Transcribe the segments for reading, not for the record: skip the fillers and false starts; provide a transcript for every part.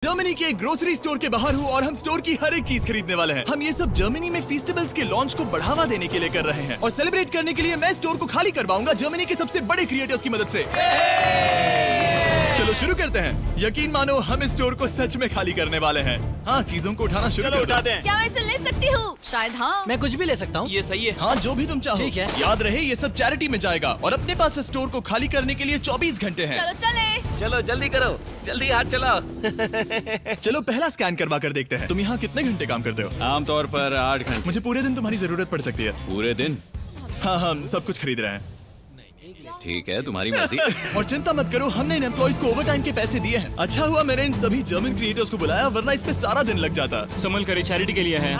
Germany के एक grocery store के बाहर हूँ और हम स्टोर की हर एक चीज खरीदने वाले हैं। हम ये सब जर्मनी में फेस्टिवल्स के लॉन्च को बढ़ावा देने के लिए कर रहे हैं और सेलिब्रेट करने के लिए मैं स्टोर को खाली करवाऊंगा जर्मनी के सबसे बड़े क्रिएटर्स की मदद से। चलो शुरू करते हैं। यकीन मानो हम इस स्टोर को सच में खाली करने वाले हैं। हाँ, चीजों को उठाना शुरू कर उठा दें। क्या मैं इसे ले सकती हूँ? शायद हाँ। मैं कुछ भी ले सकता हूँ। ये सही है। हाँ, जो भी तुम चाहो। ठीक है। याद रहे ये सब चैरिटी में जाएगा और अपने पास इस स्टोर को खाली करने के लिए 24 घंटे हैं। चलो चले। चलो जल्दी करो, जल्दी हाथ चलाओ। चलो पहला स्कैन करवा कर देखते हैं। तुम यहाँ कितने घंटे काम करते हो? आमतौर पर 8 घंटे। मुझे पूरे दिन तुम्हारी जरूरत पड़ सकती है। पूरे दिन? हाँ, हम सब कुछ खरीद रहे हैं। ठीक है, तुम्हारी मर्जी। और चिंता मत करो, हमने इन एम्प्लॉइज को ओवर टाइम के पैसे दिए हैं। अच्छा हुआ मैंने इन सभी जर्मन क्रिएटर्स को बुलाया, वरना इस पे सारा दिन लग जाता। संभल कर चैरिटी के लिए है।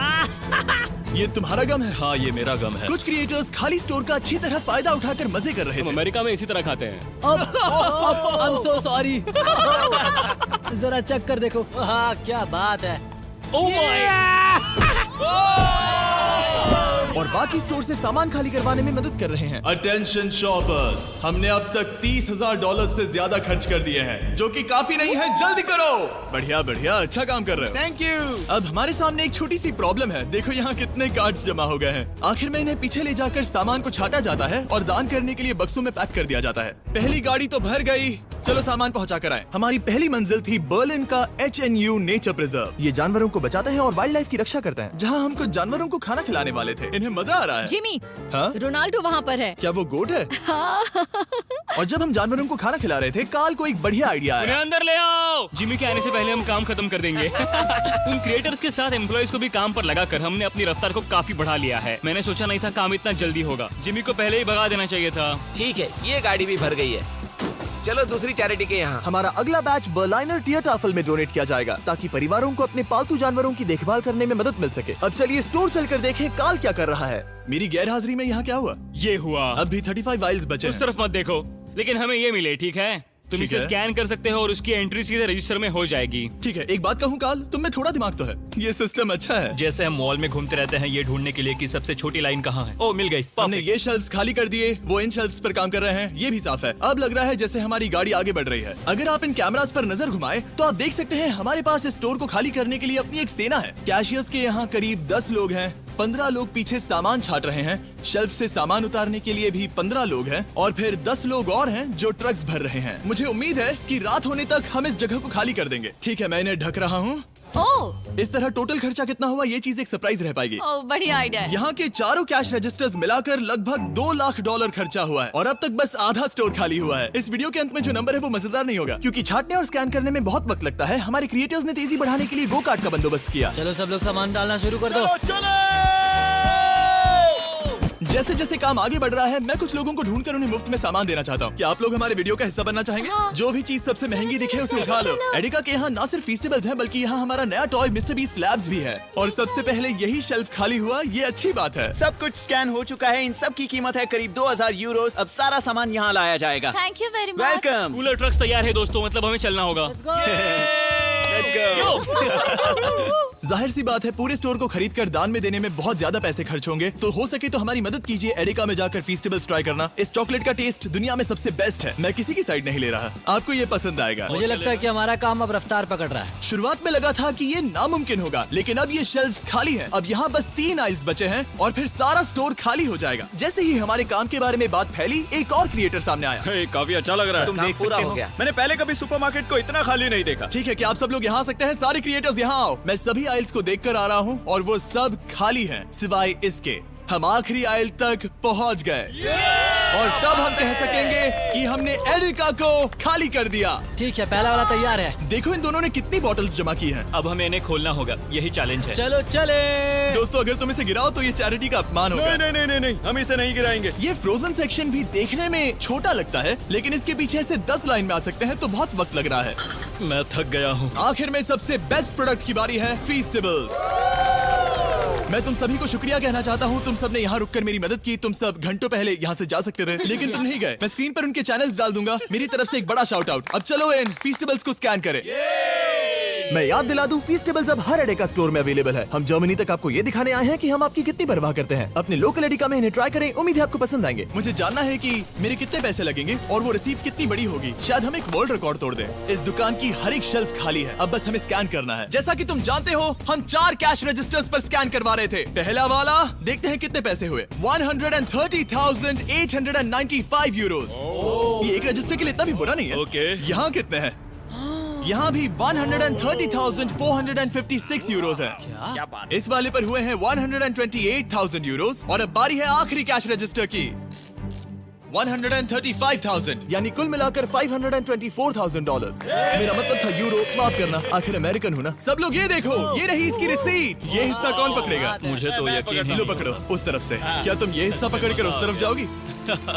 ये तुम्हारा गम है? हाँ, ये मेरा गम है। कुछ क्रिएटर्स खाली स्टोर का अच्छी तरह फायदा उठाकर मजे कर रहे हम थे। अमेरिका में इसी तरह खाते हैं। I'm so sorry। जरा चेक कर देखो। हाँ, क्या बात है। और बाकी स्टोर से सामान खाली करवाने में मदद कर रहे हैं। अटेंशन शॉपर्स, हमने अब तक $30,000 से ज्यादा खर्च कर दिए हैं, जो कि काफी नहीं है। जल्दी करो। बढ़िया बढ़िया, अच्छा काम कर रहे हो। Thank you. अब हमारे सामने एक छोटी सी प्रॉब्लम है। देखो यहाँ कितने कार्ड्स जमा हो गए हैं। आखिर में इन्हें पीछे ले जाकर सामान को छाटा जाता है और दान करने के लिए बक्सों में पैक कर दिया जाता है। पहली गाड़ी तो भर गई, चलो सामान पहुंचा कर आए। हमारी पहली मंजिल थी बर्लिन का HNU नेचर प्रिजर्व। ये जानवरों को बचाते हैं और वाइल्ड लाइफ की रक्षा करते हैं। जहाँ हम कुछ जानवरों को खाना खिलाने वाले थे। इन्हें मजा आ रहा है। जिमी, हाँ? रोनाल्डो वहाँ पर है। क्या वो गोट है? और जब हम जानवरों को खाना खिला रहे थे, काल को एक बढ़िया आइडिया उन्हें आया। अंदर ले आओ। जिमी के आने से पहले हम काम खत्म कर देंगे। उन क्रिएटर्स के साथ एम्प्लॉइज को भी काम पर लगाकर हमने अपनी रफ्तार को काफी बढ़ा लिया है। मैंने सोचा नहीं था काम इतना जल्दी होगा। जिमी को पहले ही भगा देना चाहिए था। ठीक है, ये गाड़ी भी भर गई है। चलो दूसरी चैरिटी के यहाँ। हमारा अगला बैच बर्लाइनर टियरटाफल में डोनेट किया जाएगा, ताकि परिवारों को अपने पालतू जानवरों की देखभाल करने में मदद मिल सके। अब चलिए स्टोर चलकर देखें काल क्या कर रहा है। मेरी गैर हाजिरी में यहाँ क्या हुआ? ये हुआ। अब भी 35 वाइल्स बचे उस हैं। तरफ मत देखो, लेकिन हमें ये मिले। ठीक है, तुम ठीक इसे है। स्कैन कर सकते हो और उसकी एंट्री सीधे रजिस्टर में हो जाएगी। ठीक है, एक बात कहूँ काल, तुम में थोड़ा दिमाग तो है। ये सिस्टम अच्छा है। जैसे हम मॉल में घूमते रहते हैं ये ढूंढने के लिए कि सबसे छोटी लाइन कहाँ है। ओ, मिल गई। हमने ये शेल्फ्स खाली कर दिए, वो इन शेल्फ्स पर काम कर रहे हैं। ये भी साफ है। अब लग रहा है जैसे हमारी गाड़ी आगे बढ़ रही है। अगर आप इन कैमरास पर नजर घुमाएं, तो आप देख सकते हैं हमारे पास इस स्टोर को खाली करने के लिए अपनी एक सेना है। कैशियर्स के यहाँ करीब 10 लोग हैं। 15 लोग पीछे सामान छाट रहे हैं। शेल्फ से सामान उतारने के लिए भी 15 लोग हैं और फिर 10 लोग और हैं जो ट्रक्स भर रहे हैं। मुझे उम्मीद है कि रात होने तक हम इस जगह को खाली कर देंगे। ठीक है, मैं इन्हें ढक रहा हूँ। ओह, इस तरह टोटल खर्चा कितना हुआ, ये चीज एक सरप्राइज रह पाएगी। ओह, बढ़िया आइडिया है। यहाँ के चारों कैश रजिस्टर्स मिलाकर लगभग $2 लाख खर्चा हुआ है और अब तक बस आधा स्टोर खाली हुआ है। इस वीडियो के अंत में जो नंबर है वो मजेदार नहीं होगा, क्योंकि छाटने और स्कैन करने में बहुत वक्त लगता है। हमारे क्रिएटर्स ने तेजी बढ़ाने के लिए गो कार्ट का बंदोबस्त किया। चलो सब लोग सामान डालना शुरू कर दो। जैसे जैसे काम आगे बढ़ रहा है, मैं कुछ लोगों को ढूंढकर उन्हें मुफ्त में सामान देना चाहता हूँ। क्या आप लोग हमारे वीडियो का हिस्सा बनना चाहेंगे? हाँ। जो भी चीज सबसे महंगी दिखे उसे उठा लो। एडिका के यहाँ न सिर्फ फेस्टिवल्स हैं, बल्कि यहाँ हमारा नया टॉय मिस्टर बीस्ट लैब्स भी है। और सबसे पहले यही शेल्फ खाली हुआ, ये अच्छी बात है। सब कुछ स्कैन हो चुका है। इन सब की कीमत है करीब 2000 यूरोस। अब सारा सामान यहाँ लाया जाएगा। Thank you very much. Welcome. Cooler trucks तैयार है दोस्तों, मतलब हमें चलना होगा। Let's go. जाहिर सी बात है, पूरे स्टोर को खरीद कर दान में देने में बहुत ज्यादा पैसे खर्च होंगे, तो हो सके तो हमारी मदद कीजिए। एडिका में जाकर फेस्टिवल्स ट्राई करना। इस चॉकलेट का टेस्ट दुनिया में सबसे बेस्ट है। मैं किसी की साइड नहीं ले रहा, आपको ये पसंद आएगा। मुझे लगता है कि हमारा काम अब रफ्तार पकड़ रहा है। शुरुआत में लगा था कि ये नामुमकिन होगा, लेकिन अब ये शेल्फ्स खाली हैं। अब यहाँ बस 3 आइल्स बचे हैं और फिर सारा स्टोर खाली हो जाएगा। जैसे ही हमारे काम के बारे में बात फैली, एक और क्रिएटर सामने आया। हे, काफी अच्छा लग रहा है। तुम देख पूरा हो गया। मैंने पहले कभी सुपरमार्केट को इतना खाली नहीं देखा। ठीक है, क्या आप सब लोग यहाँ आ सकते हैं? सारे क्रिएटर्स यहाँ आओ। मैं सभी आइल्स को देखकर आ रहा हूँ और वो सब खाली हैं, सिवाय इसके। हम आखिरी आइल तक पहुँच गए और तब हम कह सकेंगे कि हमने एडिका को खाली कर दिया। ठीक है, पहला वाला तैयार है। देखो इन दोनों ने कितनी बॉटल्स जमा की हैं। अब हमें इन्हें खोलना होगा, यही चैलेंज है। चलो चले। दोस्तों, अगर तुम इसे गिराओ तो ये चैरिटी का अपमान होगा। नहीं, हम इसे नहीं गिराएंगे। ये फ्रोजन सेक्शन भी देखने में छोटा लगता है, लेकिन इसके पीछे से 10 लाइन में आ सकते हैं, तो बहुत वक्त लग रहा है। मैं थक गया हूँ। आखिर में सबसे बेस्ट प्रोडक्ट की बारी है, फेस्टिवल्स। मैं तुम सभी को शुक्रिया कहना चाहता हूँ। तुम सब ने यहाँ रुककर मेरी मदद की। तुम सब घंटों पहले यहाँ से जा सकते थे, लेकिन तुम नहीं गए। मैं स्क्रीन पर उनके चैनल्स डाल दूंगा। मेरी तरफ से एक बड़ा शाउट आउट। अब चलो इन फेस्टिवल्स को स्कैन करें। मैं याद दिला दूं, फीस्टेबल्स अब हर एडेका स्टोर में अवेलेबल है। हम जर्मनी तक आपको ये दिखाने आए हैं कि हम आपकी कितनी परवाह करते हैं। अपने लोकल एडेका में इन्हें ट्राई करें, उम्मीद है आपको पसंद आएंगे। मुझे जानना है कि मेरे कितने पैसे लगेंगे और वो रिसीप्ट कितनी बड़ी होगी। शायद हम एक वर्ल्ड रिकॉर्ड तोड़ दें। इस दुकान की हर एक शेल्फ खाली है, अब बस हमें स्कैन करना है। जैसा कि तुम जानते हो, हम 4 कैश रजिस्टर्स पर स्कैन करवा रहे थे। पहला वाला, देखते हैं कितने पैसे हुए। 130,895 यूरोस। ये एक रजिस्टर के लिए इतना भी बुरा नहीं है। ओके। यहाँ कितने हैं? यहाँ भी 130,456 यूरोस है। इस वाले पर हुए हैं 128,000 यूरोस। और अब बारी है आखिरी कैश रजिस्टर की, 135,000, यानी कुल मिलाकर $524,000। मेरा मतलब था यूरो, माफ करना, आखिर अमेरिकन हूँ ना। सब लोग ये देखो, ये रही इसकी रिसीट। ये हिस्सा कौन पकड़ेगा? मुझे तो यकीन लो पकड़ो, उस तरफ से। क्या तुम ये हिस्सा पकड़ कर उस तरफ जाओगी?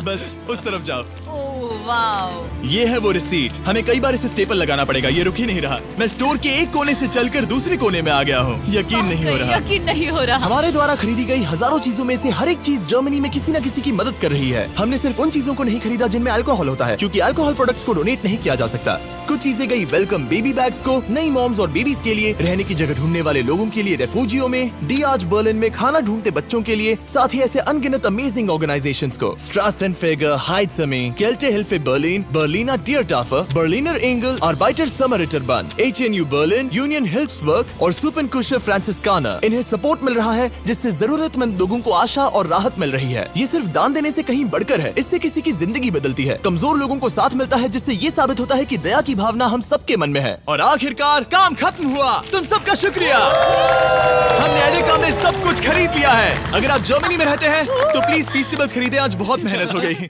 बस उस तरफ जाओ। Oh wow. ये है वो रिसीट। हमें कई बार इसे स्टेपल लगाना पड़ेगा, ये रुक ही नहीं रहा। मैं स्टोर के एक कोने से चलकर दूसरे कोने में आ गया हूँ। यकीन नहीं हो रहा। यकीन नहीं हो रहा। हमारे द्वारा खरीदी गई हजारों चीजों में से हर एक चीज जर्मनी में किसी न किसी की मदद कर रही है। हमने सिर्फ उन चीजों को नहीं खरीदा जिनमें अल्कोहल होता है, क्योंकि अल्कोहल प्रोडक्ट्स को डोनेट नहीं किया जा सकता। कुछ चीजें गई वेलकम बेबी बैग्स को, नई मॉम्स और बेबीज के लिए, रहने की जगह ढूंढने वाले लोगों के लिए रेफ्यूजियों में, डीआज बर्लिन में खाना ढूंढते बच्चों के लिए, साथ ही ऐसे अनगिनत अमेजिंग ऑर्गेनाइजेशंस को, स्ट्रासेनफेगर, हाइट्समे, केल्टे हिल्फे बर्लिन, बर्लिनर डियरटाफर, बर्लिनर एंगल, Arbeiter Samariterbund, HNU Berlin, Union हिल्फ्सबर्ग और सुपनकुशर फ्रांसिस्काना। इन्हें सपोर्ट मिल रहा है, जिससे जरूरतमंद लोगों को आशा और राहत मिल रही है। ये सिर्फ दान देने से कहीं बढ़कर है, इससे किसी की जिंदगी बदलती है। कमजोर लोगों को साथ मिलता है, जिससे ये साबित होता है कि दया की भावना हम सबके मन में है। और आखिरकार काम खत्म हुआ। तुम सबका शुक्रिया। हमने एडेका में सब कुछ खरीद लिया है। अगर आप जर्मनी में रहते हैं तो प्लीज फीस्टेबल्स खरीदें, आज बहुत मेहनत हो गई।